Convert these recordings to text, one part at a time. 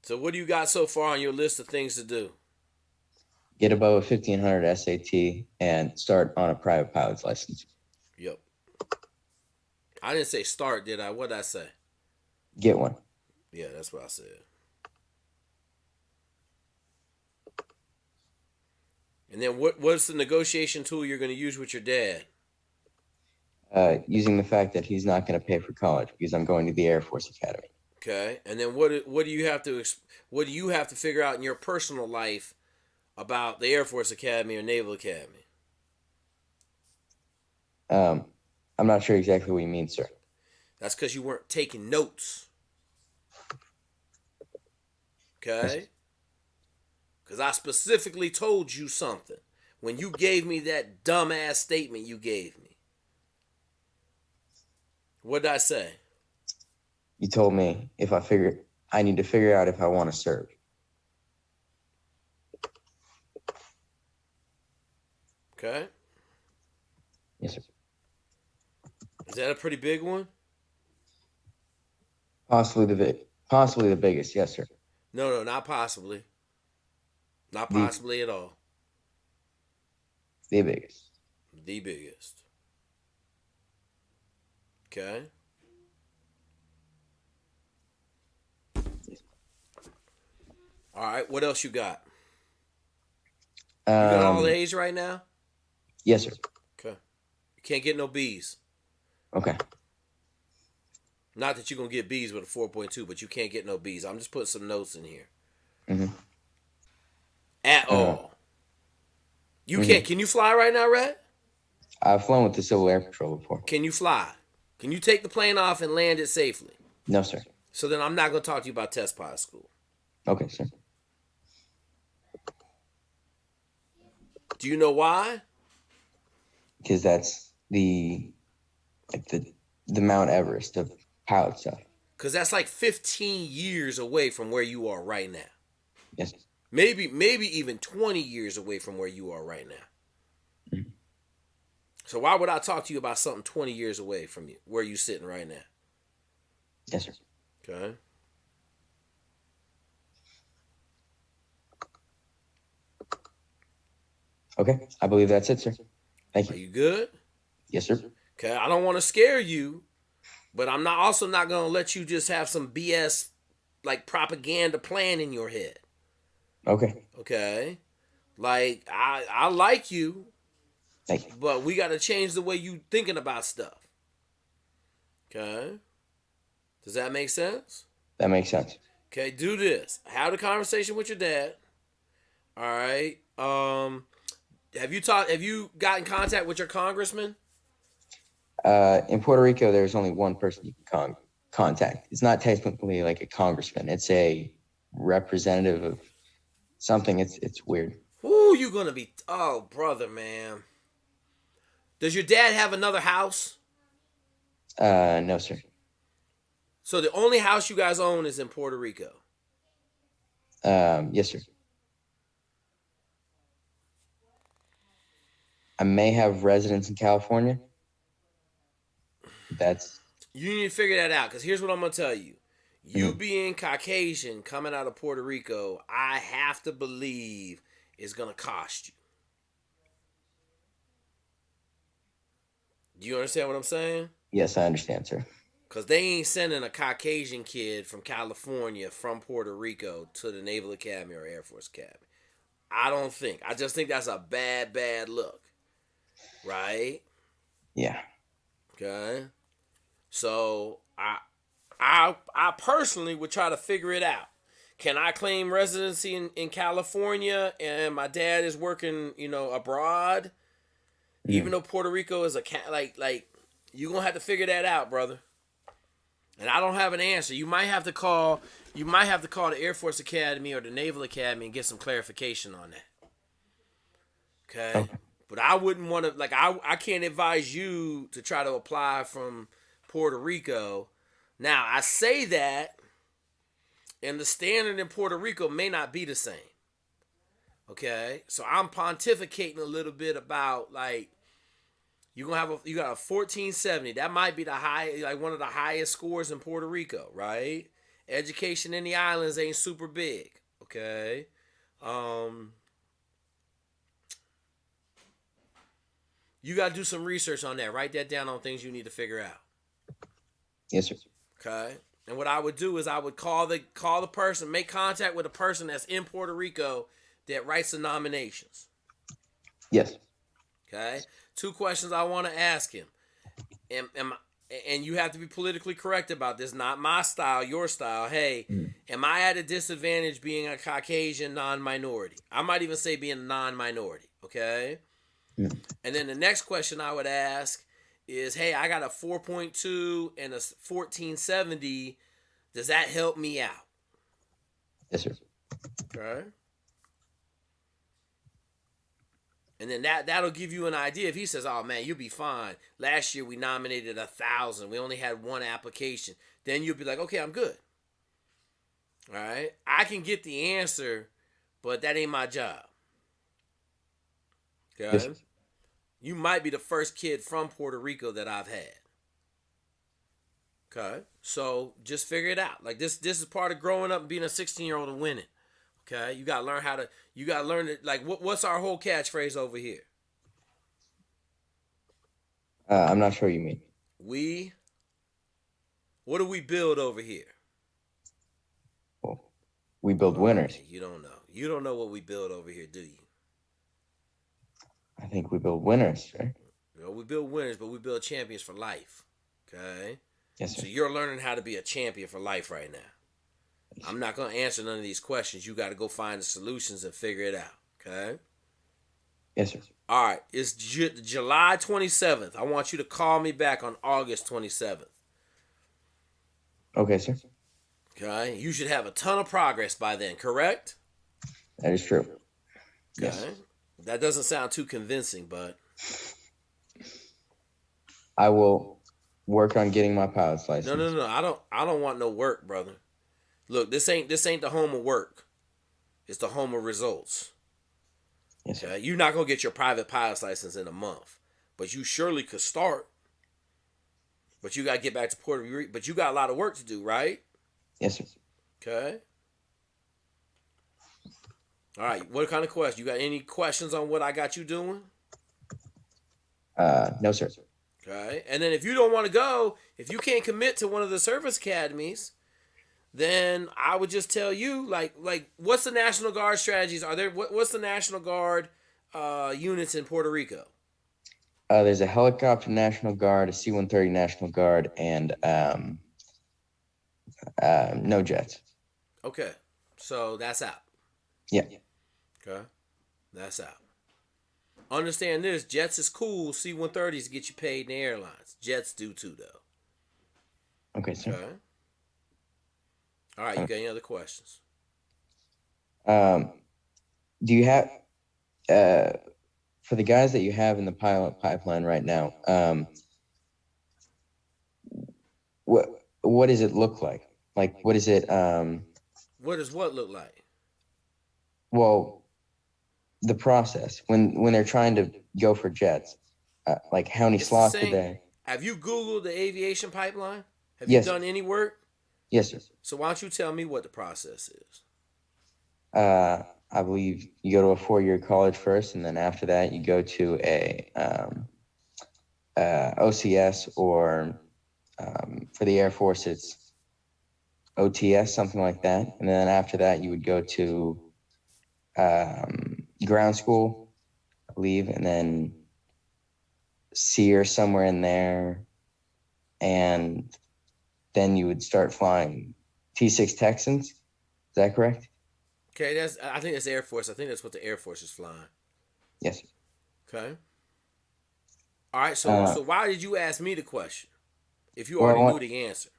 So what do you got so far on your list of things to do? Get above a 1500 SAT and start on a private pilot's license. Yep. I didn't say start, did I? What did I say? Get one. Yeah, that's what I said. And then what's the negotiation tool you're going to use with your dad? Using the fact that he's not going to pay for college because I'm going to the Air Force Academy. Okay. And then what do you have to figure out in your personal life about the Air Force Academy or Naval Academy? Um, I'm not sure exactly what you mean, sir. That's because you weren't taking notes. Yes. Okay? Because I specifically told you something when you gave me that dumbass statement you gave me. What did I say? You told me I need to figure out if I want to serve. Okay? Yes, sir. Is that a pretty big one? Possibly the biggest. Yes, sir. No, not possibly. Not The possibly at all. the biggest. The biggest. Okay? All right, what else you got? You got all the Um, A's right now? yes, sir. Okay. You can't get no B's. Okay. Not that you're going to get B's with a 4.2, but you can't get no B's. I'm just putting some notes in here. Mm-hmm. At Uh, all. You can't. mm-hmm. Can you fly right now, Red? I've flown with the Civil Air Patrol before. Can you fly? Can you take the plane off and land it safely? No, sir. So then I'm not going to talk to you about test pilot school. Okay, sir. Do you know why? Because that's the Mount Everest of pilot stuff. Because that's like 15 years away from where you are right now. Yes. Maybe even 20 years away from where you are right now. Mm-hmm. So why would I talk to you about something 20 years away from you, where you sitting right now? Yes, sir. Okay. Okay. I believe that's it, sir. Thank Are you. you good? Yes, sir. Okay. I don't want to scare you, but I'm not also not gonna let you just have some BS like propaganda plan in your head. Okay. Okay. Like I like you, Thank you. but we got to change the way you thinking about stuff. Okay. Does that make sense? That makes sense. Okay, do this. Have a conversation with your dad. All right. Have you got in contact with your congressman? In Puerto Rico, there's only one person you can contact. It's not technically like a congressman. It's a representative of something. It's weird. Who you gonna be? Oh, brother, man. Does your dad have another house? No, sir. So the only house you guys own is in Puerto Rico. Yes, sir. I may have residence in California. That's You need to figure that out because here's what I'm gonna tell you. You mhm. being Caucasian coming out of Puerto Rico, I have to believe is gonna cost you. Do you understand what I'm saying? Yes, I understand, sir. Because they ain't sending a Caucasian kid from California from Puerto Rico to the Naval Academy or Air Force Academy. I don't think. I just think that's a bad look. Right? Yeah. Okay. So I personally would try to figure it out. Can I claim residency in California and my dad is working, abroad? Even Mhm. though Puerto Rico is like you gonna have to figure that out, brother. And I don't have an answer. You might have to call the Air Force Academy or the Naval Academy and get some clarification on that. Okay? Okay. But I wouldn't want to I can't advise you to try to apply from Puerto Rico. Now, I say that and the standard in Puerto Rico may not be the same. Okay? So I'm pontificating a little bit about like you got a 1470. That might be the high like one of the highest scores in Puerto Rico, right? Education in the islands ain't super big. Okay. Um, you got to do some research on that. Write that down on things you need to figure out. Yes, sir. Okay. And what I would do is I would call the person, make contact with a person that's in Puerto Rico that writes the nominations. Yes. Okay. 2 questions I want to ask him. And you have to be politically correct about this. Not my style, your style. Hey, am I at a disadvantage being a Caucasian non-minority? I might even say being a non-minority. Okay. And then the next question I would ask is, hey, I got a 4.2 and a 1470. Does that help me out? Yes, sir. Okay. And then that'll give you an idea. If he says, "Oh man, you'll be fine. Last year we nominated 1,000. We only had 1 application." Then you'll be like, "Okay, I'm good." All right. I can get the answer, but that ain't my job. Okay. Yes, sir. You might be the first kid from Puerto Rico that I've had. Okay. So just figure it out. Like this is part of growing up and being a 16-year-old and winning. Okay. You gotta learn it. Like what's our whole catchphrase over here? I'm not sure what you mean. What do we build over here? Well, we build winners. Okay, you don't know. You don't know what we build over here, do you? I think we build winners, sir. We build winners, but we build champions for life. Okay? Yes, sir. So you're learning how to be a champion for life right now. I'm not going to answer none of these questions. You got to go find the solutions and figure it out. Okay? Yes, sir. All right. It's July 27th. I want you to call me back on August 27th. Okay, sir. Okay? You should have a ton of progress by then, correct? That is true. Okay. Yes. That doesn't sound too convincing, but I will work on getting my pilot's license. no. I don't want no work, brother. Look, this ain't the home of work. It's the home of results. Yes, sir. Okay? You're not gonna get your private pilot's license in a month, but you surely could start. But you gotta get back to Puerto Rico. But you got a lot of work to do, right? Yes, sir. Okay. All right. What kind of questions? You got any questions on what I got you doing? No, sir. Okay. And then if you don't want to go, if you can't commit to one of the service academies, then I would just tell you, like, what's the National Guard strategies? Are there what's the National Guard units in Puerto Rico? There's a helicopter National Guard, a C-130 National Guard, and no jets. Okay. So that's out. Yeah. Okay. That's out. Understand this, jets is cool, C-130s get you paid in the airlines. Jets do too, though. Okay, sir. Okay. All right, you got any other questions? Do you have, for the guys that you have in the pilot pipeline right now, what does it look like? Like, what is it? What does what look like? Well, the process when they're trying to go for jets, like how many It's the slots a same. day? Have you Googled the aviation pipeline? Have Yes. you done any work? Yes, sir. So why don't you tell me what the process is? I believe you go to a 4-year college first, and then after that you go to a OCS, or for the Air Force it's OTS, something like that. And then after that you would go to ground school, I believe, and then SEER somewhere in there, and then you would start flying T-6 Texans. Is that correct? Okay, I think that's Air Force. I think that's what the Air Force is flying. Yes. Okay. All right, so why did you ask me the question if you Well, already knew the answer?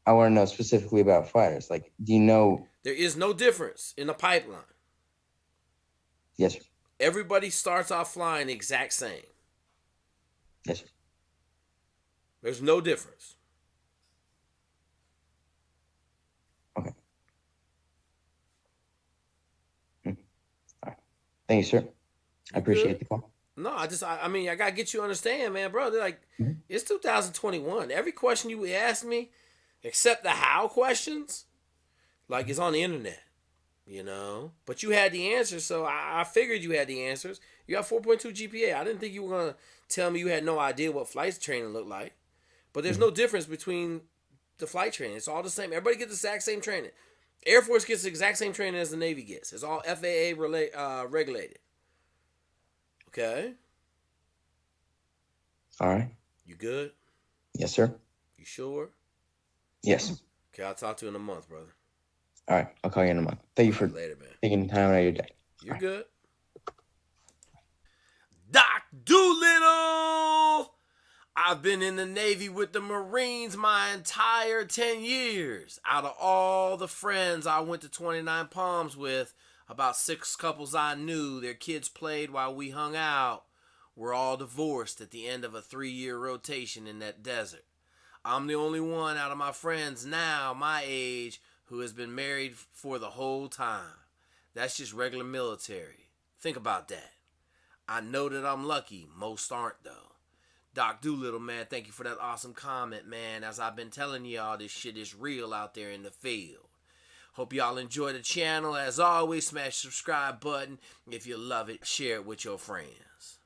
I want to know specifically about fighters. Like, do you know? There is no difference in the pipeline. Yes, sir. Everybody starts off flying the exact same. Yes, sir. There's no difference. Okay. All right. Thank you, sir. I appreciate the call. No, I mean, I gotta get you to understand, man, bro. They're like, it's 2021. Every question you ask me, Except the how questions, like it's on the internet, you know. But you had the answers, so I figured you had the answers. You got 4.2 GPA. I didn't think you were gonna tell me you had no idea what flight training looked like. But there's no difference between the flight training. It's all the same. Everybody gets the exact same training. Air Force gets the exact same training as the Navy gets. It's all FAA regulated. Okay. All right. You good? Yes, sir. You sure? Yes. Okay, I'll talk to you in a month, brother. All right. I'll call you in a month. Thank you for Later, man. taking time out of your day. You're good. Doc Doolittle! I've been in the Navy with the Marines my entire 10 years. Out of all the friends I went to 29 Palms with, about 6 couples I knew, their kids played while we hung out, were all divorced at the end of a 3-year rotation in that desert. I'm the only one out of my friends now, my age, who has been married for the whole time. That's just regular military. Think about that. I know that I'm lucky. Most aren't, though. Doc Doolittle, man, thank you for that awesome comment, man. As I've been telling y'all, this shit is real out there in the field. Hope y'all enjoy the channel. As always, smash the subscribe button. If you love it, share it with your friends.